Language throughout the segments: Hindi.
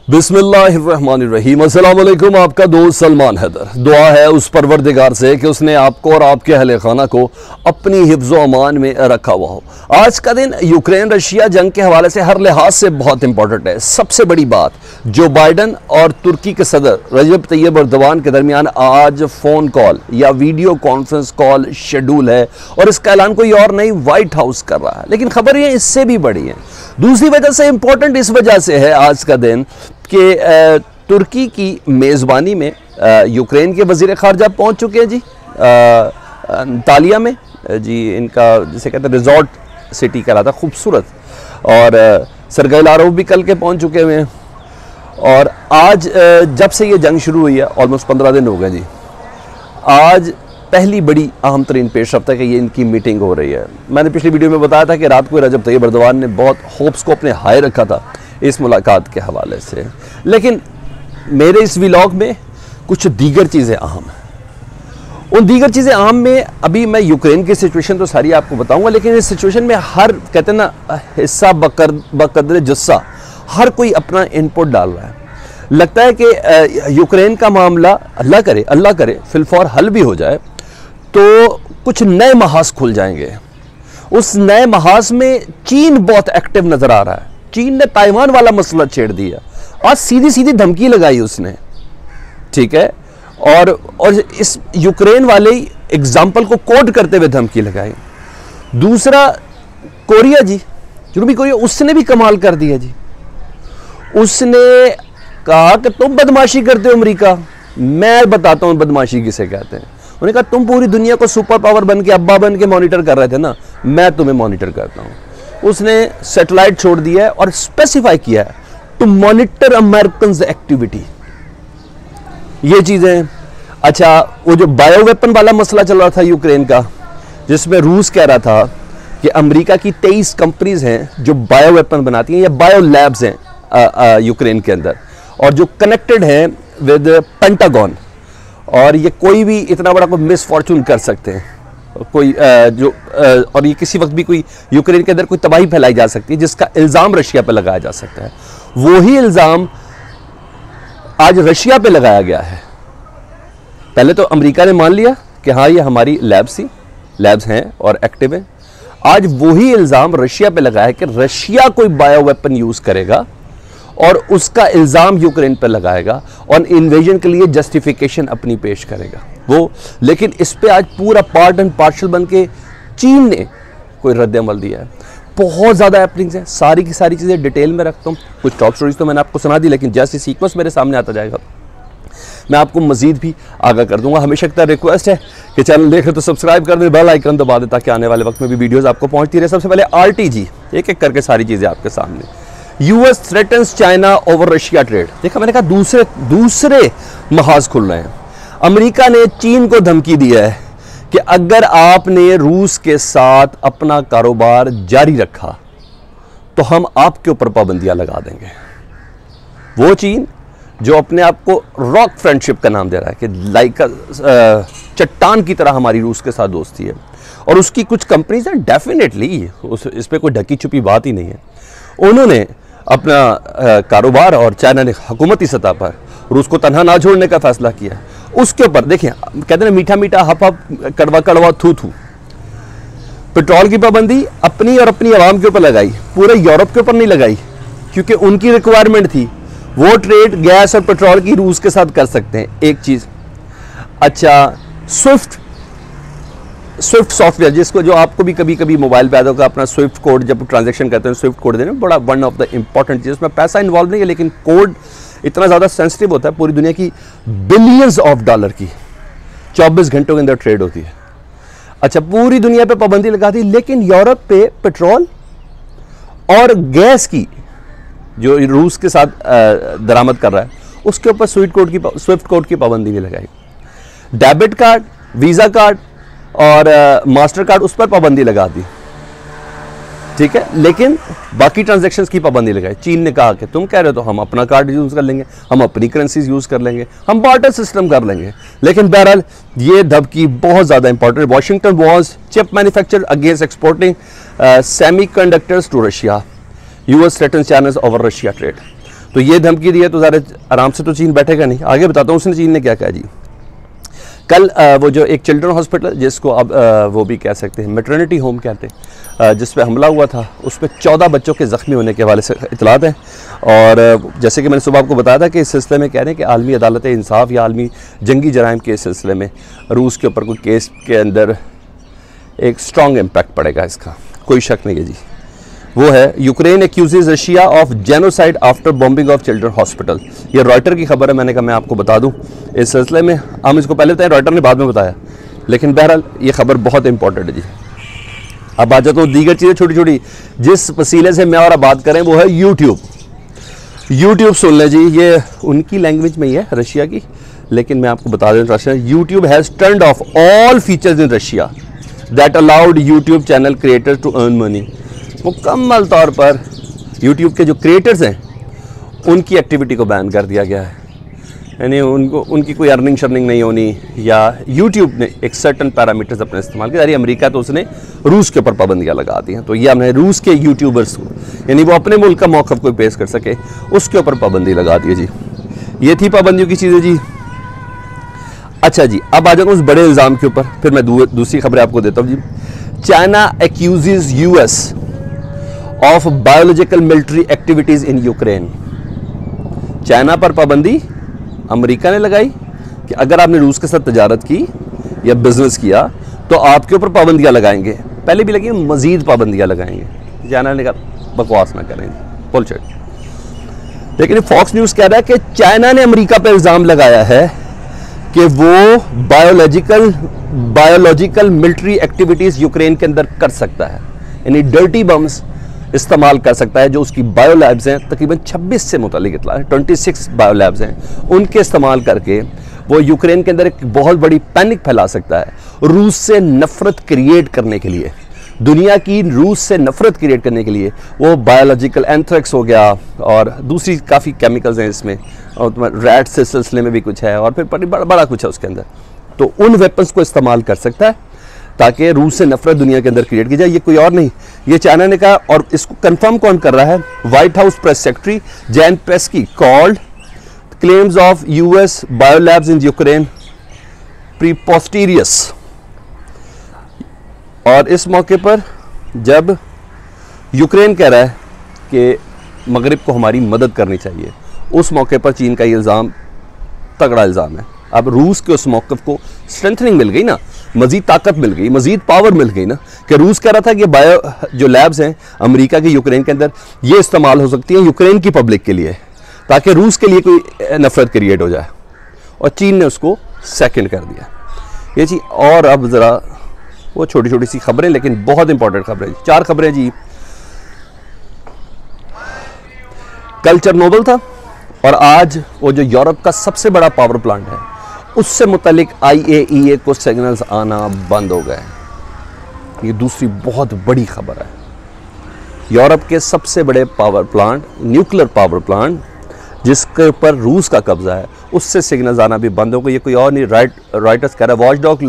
बिस्मिल्लाहिर्रहमानिर्रहीम। अस्सलाम वालेकुम। आपका दोस्त सलमान हैदर। दुआ है उस परवरदिगार से कि उसने आपको और आपके अहले खाना को अपनी हिफ्ज़ो अमान में रखा हुआ हो। आज का दिन यूक्रेन रशिया जंग के हवाले से हर लिहाज से बहुत इंपॉर्टेंट है। सबसे बड़ी बात, जो बाइडन और तुर्की के सदर रजब तैयब एर्दोगान के दरमियान आज फ़ोन कॉल या वीडियो कॉन्फ्रेंस कॉल शेड्यूल है और इसका ऐलान कोई और नहीं, वाइट हाउस कर रहा है। लेकिन खबर ये इससे भी बड़ी है। दूसरी वजह से इंपॉर्टेंट इस वजह से है आज का दिन कि तुर्की की मेज़बानी में यूक्रेन के वज़ीर ख़ारजा पहुंच चुके हैं जी अंतालिया में जी। इनका जिसे कहते हैं रिजॉर्ट सिटी कहलाता, खूबसूरत। और सरगई लारोव भी कल के पहुंच चुके हुए हैं। और आज जब से ये जंग शुरू हुई है ऑलमोस्ट 15 दिन हो गए जी। आज पहली बड़ी अहम तरीन पेशरफ्त है कि ये इनकी मीटिंग हो रही है। मैंने पिछली वीडियो में बताया था कि रात को रजब तैयब एर्दोगान ने बहुत होप्स को अपने हाई रखा था इस मुलाकात के हवाले से। लेकिन मेरे इस व्लॉग में कुछ दीगर चीज़ें अहम हैं। उन दीगर चीज़ें अहम में अभी मैं यूक्रेन की सिचुएशन तो सारी आपको बताऊंगा, लेकिन इस सिचुएशन में हर कहते हैं ना हिस्सा बकदर जुस्सा हर कोई अपना इनपुट डाल रहा है। लगता है कि यूक्रेन का मामला अल्लाह करे फिलफौर हल भी हो जाए तो कुछ नए महाज खुल जाएंगे। उस नए महाज में चीन बहुत एक्टिव नजर आ रहा है। चीन ने ताइवान वाला मसला छेड़ दिया, आज सीधी सीधी धमकी लगाई उसने, ठीक है। और इस यूक्रेन वाले एग्जाम्पल को कोट करते हुए धमकी लगाई। दूसरा कोरिया जी, जनूबी कोरिया, उसने भी कमाल कर दिया जी। उसने कहा कि तुम बदमाशी करते हो अमेरिका, मैं बताता हूं बदमाशी किसे कहते हैं। उन्होंने कहा तुम पूरी दुनिया को सुपर पावर बन के अब्बा बन के मॉनिटर कर रहे थे ना, मैं तुम्हें मॉनिटर करता हूं। उसने सैटेलाइट छोड़ दिया है और स्पेसिफाई किया है टू मॉनिटर अमेरिकन एक्टिविटी, ये चीजें। अच्छा, वो जो बायो वेपन वाला मसला चल रहा था यूक्रेन का, जिसमें रूस कह रहा था कि अमेरिका की 23 कंपनीज हैं जो बायो वेपन बनाती हैं या बायो लैब्स हैं यूक्रेन के अंदर, और जो कनेक्टेड हैं विद पेंटागन। और ये कोई भी इतना बड़ा कोई मिसफॉर्चून कर सकते हैं कोई और ये किसी वक्त भी कोई यूक्रेन के अंदर कोई तबाही फैलाई जा सकती है, जिसका इल्ज़ाम रशिया पे लगाया जा सकता है। वही इल्ज़ाम आज रशिया पे लगाया गया है। पहले तो अमेरिका ने मान लिया कि हाँ ये हमारी लैब्स हैं और एक्टिव हैं। आज वही इल्ज़ाम रशिया पे लगाया है कि रशिया कोई बायो वेपन यूज़ करेगा और उसका इल्ज़ाम यूक्रेन पर लगाएगा और इन्वेजन के लिए जस्टिफिकेशन अपनी पेश करेगा वो। लेकिन इस पे आज पूरा पार्ट एंड पार्शल बन के चीन ने कोई रद्द-ए-अमल दिया है। बहुत ज़्यादा हैपनिंग्स हैं, सारी की सारी चीज़ें डिटेल में रखता हूँ। कुछ टॉप स्टोरीज तो मैंने आपको सुना दी, लेकिन जैसे सीक्वेंस मेरे सामने आता जाएगा मैं आपको मजीद भी आगाह कर दूंगा। हमेशा की रिक्वेस्ट है कि चैनल देखें तो सब्सक्राइब कर दें, बेल आइकन दबा दें ताकि आने वाले वक्त में भी वीडियोज़ आपको पहुँचती रहे। सबसे पहले RTG, एक एक करके सारी चीज़ें आपके सामने। US threatens China over Russia trade. देखा, मैंने कहा दूसरे महाज खुल रहे हैं। अमेरिका ने चीन को धमकी दिया है कि अगर आपने रूस के साथ अपना कारोबार जारी रखा तो हम आपके ऊपर पाबंदियां लगा देंगे। वो चीन जो अपने आप को रॉक फ्रेंडशिप का नाम दे रहा है कि लाइक चट्टान की तरह हमारी रूस के साथ दोस्ती है, और उसकी कुछ कंपनीज हैं डेफिनेटली, इस पर कोई ढकी छुपी बात ही नहीं है। उन्होंने अपना कारोबार और चाइना ने हुकूमती सतह पर रूस को तन्हा ना छोड़ने का फैसला किया। उसके ऊपर देखिए, कहते हैं मीठा मीठा हप हप कड़वा कड़वा थू थू। पेट्रोल की पाबंदी अपनी और अपनी आवाम के ऊपर लगाई, पूरे यूरोप के ऊपर नहीं लगाई, क्योंकि उनकी रिक्वायरमेंट थी। वो ट्रेड गैस और पेट्रोल की रूस के साथ कर सकते हैं, एक चीज। अच्छा, स्विफ्ट सॉफ्टवेयर, जिसको जो आपको भी कभी कभी मोबाइल पे आता होगा, अपना स्विफ्ट कोड जब ट्रांजैक्शन करते हैं, स्विफ्ट कोड देना बड़ा वन ऑफ द इंपॉर्टेंट चीज। उसमें पैसा इन्वॉल्व नहीं है, लेकिन कोड इतना ज़्यादा सेंसिटिव होता है। पूरी दुनिया की बिलियंस ऑफ डॉलर की 24 घंटों के अंदर ट्रेड होती है। अच्छा, पूरी दुनिया पे पाबंदी लगा दी, लेकिन यूरोप पे पेट्रोल और गैस की जो रूस के साथ दरामद कर रहा है उसके ऊपर स्विफ्ट कोड की पाबंदी नहीं लगाई। डेबिट कार्ड, वीज़ा कार्ड और मास्टर कार्ड, उस पर पाबंदी लगा दी, ठीक है। लेकिन बाकी ट्रांजैक्शंस की पाबंदी लगाई। चीन ने कहा कि तुम कह रहे हो तो हम अपना कार्ड यूज़ कर लेंगे, हम अपनी करेंसीज यूज़ कर लेंगे, हम बार्टर सिस्टम कर लेंगे। लेकिन बहरहाल ये धमकी बहुत ज़्यादा important. Washington warns chip manufacturer against exporting semiconductors to Russia. US threatens China over Russia trade. तो ये धमकी दी है तो ज़रा आराम से तो चीन बैठेगा नहीं। आगे बताता हूँ उसने चीन ने क्या कहा जी। कल वो जो एक चिल्ड्रन हॉस्पिटल जिसको अब वो भी कह सकते हैं मैटरनिटी होम कहते हैं, जिस पे हमला हुआ था, उस पर 14 बच्चों के ज़ख्मी होने के हवाले से इतलात हैं। और जैसे कि मैंने सुबह आपको बताया था कि इस सिलसिले में कह रहे हैं कि आलमी अदालत इंसाफ या आलमी जंगी जराइम के सिलसिले में रूस के ऊपर कोई केस के अंदर एक स्ट्रॉन्ग इम्पैक्ट पड़ेगा, इसका कोई शक नहीं है जी। वो है Ukraine एक्यूजेज Russia of genocide after bombing of children hospital. ये रॉयटर की खबर है, मैंने कहा मैं आपको बता दूं इस सिलसिले में। हम इसको पहले बताएं, रॉयटर ने बाद में बताया, लेकिन बहरहाल ये खबर बहुत इंपॉर्टेंट है जी। अब आ जाता हूँ दीगर चीज़ें छोटी छोटी जिस वसीले से मैं और आप बात करें, वो है यूट्यूब। यूट्यूब सुन लें जी, ये उनकी लैंग्वेज में ही है रशिया की, लेकिन मैं आपको बता दें Russia YouTube has turned off all features in Russia that allowed YouTube channel creators to earn money. मुकम्मल तौर पर यूट्यूब के जो क्रिएटर्स हैं उनकी एक्टिविटी को बैन कर दिया गया है, यानी उनकी कोई अर्निंग शर्निंग नहीं होनी, या यूट्यूब ने एक सर्टन पैरामीटर्स अपने इस्तेमाल किए। यानी अमेरिका तो उसने रूस के ऊपर पाबंदियाँ लगा दी हैं, तो ये हमने रूस के यूट्यूबर्स को, यानी वो अपने मुल्क का मौक़िफ़ कोई पेश कर सके, उसके ऊपर पाबंदी लगा दी है जी। ये थी पाबंदियों की चीज़ें जी। अच्छा जी, अब आ जाऊँ उस बड़े इल्ज़ाम के ऊपर, फिर मैं दूसरी खबरें आपको देता हूँ जी। China accuses US of biological military activities in Ukraine. China पर पाबंदी अमेरिका ने लगाई कि अगर आपने रूस के साथ तजारत की या बिजनेस किया तो आपके ऊपर पाबंदियां लगाएंगे। पहले भी लगी, मजीद पाबंदियां लगाएंगे। चाइना ने कहा बकवास ना करें, बुलशिट। लेकिन फॉक्स न्यूज़ कह रहा है कि चाइना ने अमेरिका पर इल्ज़ाम लगाया है कि वो बायोलॉजिकल मिलिट्री एक्टिविटीज यूक्रेन के अंदर कर सकता है, यानी डर्टी बम्स इस्तेमाल कर सकता है। जो उसकी बायो लैब्स हैं, तकरीबन 26 से मुतालिक इतला है, 26 बायो लैब्स हैं, उनके इस्तेमाल करके वो यूक्रेन के अंदर एक बहुत बड़ी पैनिक फैला सकता है, रूस से नफरत क्रिएट करने के लिए, दुनिया की रूस से नफरत क्रिएट करने के लिए। वो बायोलॉजिकल एंथ्रेक्स हो गया और दूसरी काफ़ी केमिकल्स हैं इसमें, और रैट से सिलसिले में भी कुछ है, और फिर बड़ा कुछ है उसके अंदर। तो उन वेपन्स को इस्तेमाल कर सकता है ताकि रूस से नफरत दुनिया के अंदर क्रिएट की जाए। ये कोई और नहीं, ये चाइना ने कहा। और इसको कंफर्म कौन कर रहा है? White House press secretary Jen Psaki called claims of US biolabs in Ukraine preposterous. और इस मौके पर जब यूक्रेन कह रहा है कि मगरिब को हमारी मदद करनी चाहिए, उस मौके पर चीन का ये इल्ज़ाम तगड़ा इल्ज़ाम है। अब रूस के उस मौक़िफ़ को स्ट्रेंथनिंग मिल गई ना, मज़ीद ताकत मिल गई, मज़ीद पावर मिल गई ना, कि रूस कह रहा था कि बायो जो लैब्स हैं अमेरिका के यूक्रेन के अंदर, ये इस्तेमाल हो सकती हैं यूक्रेन की पब्लिक के लिए, ताकि रूस के लिए कोई नफरत क्रिएट हो जाए, और चीन ने उसको सेकंड कर दिया ये जी। और अब ज़रा वो छोटी छोटी सी खबरें, लेकिन बहुत इंपॉर्टेंट खबरें, 4 खबरें जी। कल चेरनोबिल था, और आज वो जो यूरोप का सबसे बड़ा पावर प्लांट है, उससे मुतालिक IAEA को सिग्नल्स आना बंद हो गए। ये दूसरी बहुत बड़ी खबर है। यूरोप के सबसे बड़े power plant, nuclear power plant जिसके ऊपर रूस का कब्जा है, उससे सिग्नल्स आना भी बंद हो गए। ये कोई और नहीं, रॉयटर्स कह रहा है watchdog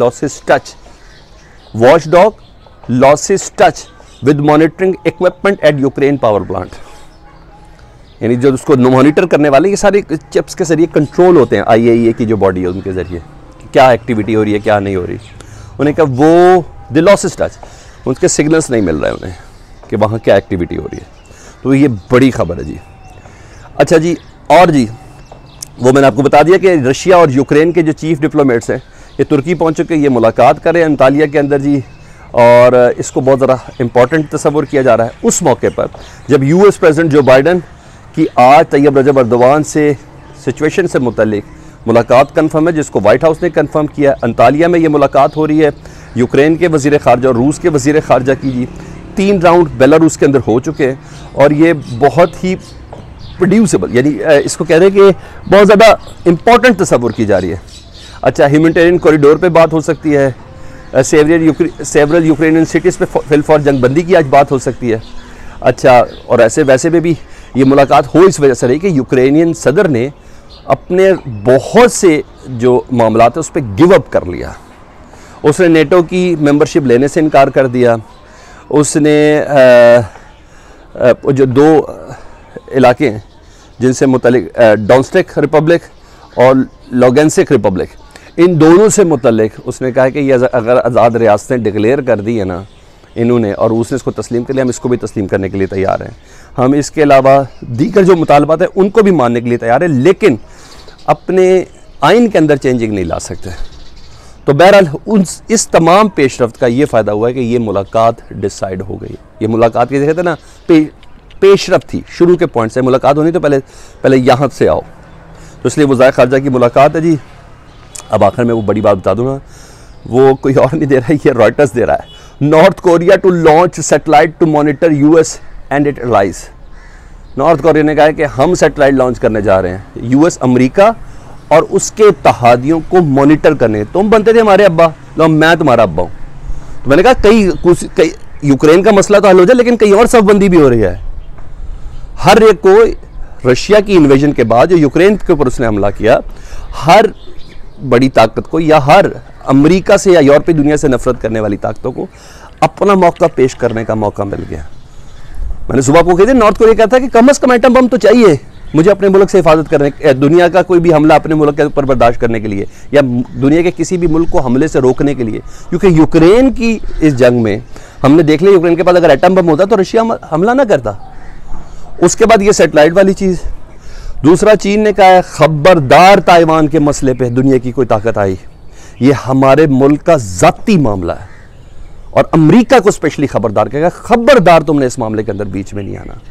losses touch with monitoring equipment at Ukraine power plant. यानी जो उसको मॉनिटर करने वाले ये सारे चिप्स के जरिए कंट्रोल होते हैं, IAEA की जो बॉडी है उनके ज़रिए, क्या एक्टिविटी हो रही है क्या नहीं हो रही। उन्हें कहा वो द लॉसेस टच, उनके सिग्नल्स नहीं मिल रहे हैं उन्हें कि वहाँ क्या एक्टिविटी हो रही है। तो ये बड़ी खबर है जी। अच्छा जी, और जी वो मैंने आपको बता दिया कि रशिया और यूक्रेन के जो चीफ डिप्लोमेट्स हैं ये तुर्की पहुँच चुके, ये मुलाकात करें अंतालिया के अंदर जी। और इसको बहुत ज़रा इम्पॉर्टेंट तस्वुर किया जा रहा है उस मौके पर जब US प्रेसिडेंट जो बाइडन कि आज तैयब रजब अर्दवान से सिचुएशन से मुतल्लिक मुलाकात कन्फर्म है, जिसको वाइट हाउस ने कन्फर्म किया। अंतालिया में ये मुलाकात हो रही है यूक्रेन के वज़ीर ख़ारजा और रूस के वज़ीर ख़ारजा की जी। 3 राउंड बेलारूस के अंदर हो चुके हैं, और ये बहुत ही प्रोड्यूसेबल, यानी इसको कह रहे हैं कि बहुत ज़्यादा इम्पॉर्टेंट तस्वुर की जा रही है। अच्छा, ह्यूमैनिटेरियन कॉरिडोर पे बात हो सकती है, सेवरल यूक्रेनियन सिटीज़ पे फिल फॉर जंगबंदी की आज बात हो सकती है। अच्छा, और ऐसे वैसे में भी ये मुलाकात हो इस वजह से रही कि यूक्रेनियन सदर ने अपने बहुत से जो मामला थे उस पर गिव अप कर लिया। उसने नेटो की मेंबरशिप लेने से इनकार कर दिया। उसने जो 2 इलाके हैं जिनसे मुतल्लिक डोनेस्टिक रिपब्लिक और लोगेंसिक रिपब्लिक, इन दोनों से मुतल्लिक उसने कहा कि ये अगर आज़ाद रियासतें डिक्लेयर कर दी है ना इन्होंने, और उसने इसको तस्लीम कर लिया, हम इसको भी तस्लीम करने के लिए तैयार हैं। हम इसके अलावा दीगर जो मुतालबात है उनको भी मानने के लिए तैयार है, लेकिन अपने आइन के अंदर चेंजिंग नहीं ला सकते। तो बहरहाल इस तमाम पेशरफ्त का ये फ़ायदा हुआ है कि ये मुलाकात डिसाइड हो गई। ये मुलाकात की कहते हैं ना पेशरफ्त थी, शुरू के पॉइंट से मुलाकात होनी तो पहले यहाँ से आओ। तो इसलिए वज़ायर ख़ारजा की मुलाकात है जी। अब आखिर में वो बड़ी बात बता दूँगा, वो कोई और नहीं दे रहा है, ये रॉयटर्स दे रहा है। North Korea to launch satellite to monitor US and it allies. North Korea ने कहा है कि हम सैटेलाइट लॉन्च करने जा रहे हैं, यूएस अमेरिका और उसके इत्तेहादियों को मॉनिटर करने। तुम बनते थे हमारे अब्बा, तो मैं तुम्हारा अब्बा हूँ। तो मैंने कहा कई यूक्रेन का मसला तो हल हो जाए, लेकिन कहीं और सफबंदी भी हो रही है। हर एक को रशिया की इन्वेजन के बाद जो यूक्रेन के ऊपर उसने हमला किया, हर बड़ी ताकत को या हर अमेरिका से या यूरोपीय दुनिया से नफरत करने वाली ताकतों को अपना मौका पेश करने का मौका मिल गया। मैंने सुबह आपको कही थी, नॉर्थ कोरिया कहता है कि कम से कम एटम बम तो चाहिए मुझे अपने मुल्क से हिफाजत करने, दुनिया का कोई भी हमला अपने मुल्क के ऊपर बर्दाश्त करने के लिए, या दुनिया के किसी भी मुल्क को हमले से रोकने के लिए। क्योंकि यूक्रेन की इस जंग में हमने देख लिया, यूक्रेन के पास अगर एटम बम होता तो रशिया हमला ना करता। उसके बाद ये सैटेलाइट वाली चीज़। दूसरा, चीन ने कहा है खबरदार ताइवान के मसले पे दुनिया की कोई ताकत आई, ये हमारे मुल्क का ज़ाती मामला है, और अमेरिका को स्पेशली खबरदार कहेगा, खबरदार तुमने इस मामले के अंदर बीच में नहीं आना।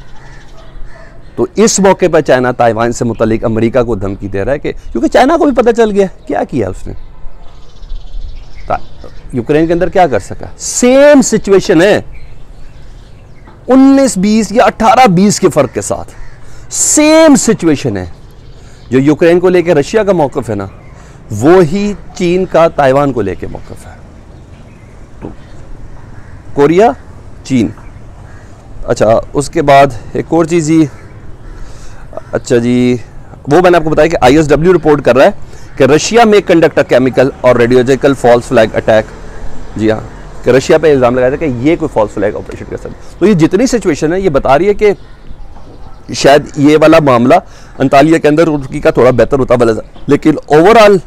तो इस मौके पर चाइना ताइवान से मुतल्लिक अमेरिका को धमकी दे रहा है कि, क्योंकि चाइना को भी पता चल गया क्या किया उसने, यूक्रेन के अंदर क्या कर सका। सेम सिचुएशन है 19-20 या 18-20 के फर्क के साथ, सेम सिचुएशन है। जो यूक्रेन को लेकर रशिया का मौकफ है ना, वो ही चीन का ताइवान को लेकर मौकफ है। तो कोरिया, चीन। अच्छा, उसके बाद एक और चीज़ ही, अच्छा जी, वो मैंने आपको बताया कि ISW रिपोर्ट कर रहा है कि रशिया में कंडक्ट अ केमिकल और रेडियोलॉजिकल फॉल्स फ्लैग अटैक। जी हाँ, कि रशिया पे इल्ज़ाम लगाया था कि ये कोई फॉल्स फ्लैग ऑपरेशन कर सकता। तो ये जितनी सिचुएशन है ये बता रही है कि शायद ये वाला मामला अंतालिया के अंदर तुर्की का थोड़ा बेहतर होता बला, लेकिन ओवरऑल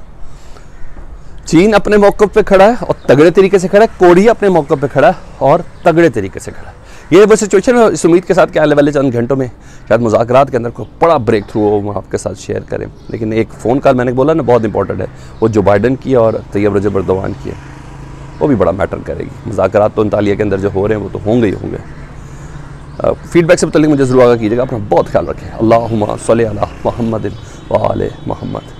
चीन अपने मौक़िफ़ पे खड़ा है और तगड़े तरीके से खड़ा है, कोरिया अपने मौक़िफ़ पे खड़ा है और तगड़े तरीके से खड़ा है। ये वो सिचुएशन है। इस उम्मीद के साथ कि आने वाले चंद घंटों में शायद मुज़ाकरात के अंदर कोई बड़ा ब्रेक थ्रू हो, हम आपके साथ शेयर करें। लेकिन एक फ़ोन कॉल मैंने बोला ना बहुत इंपॉर्टेंट है, वो जो बाइडन की और तैयब रजब एर्दोगान की है, वो भी बड़ा मैटर करेगी। मुज़ाकरात तो अंतालिया के अंदर जो हो रहे हैं वो तो होंगे ही होंगे। फीडबैक से मुतल्लिक़ मुझे ज़रूर आगाह कीजिएगा। अपना बहुत ख्याल रखें। अल्लाहुम्मा सल्ली अला मुहम्मदिन व आले मुहम्मद।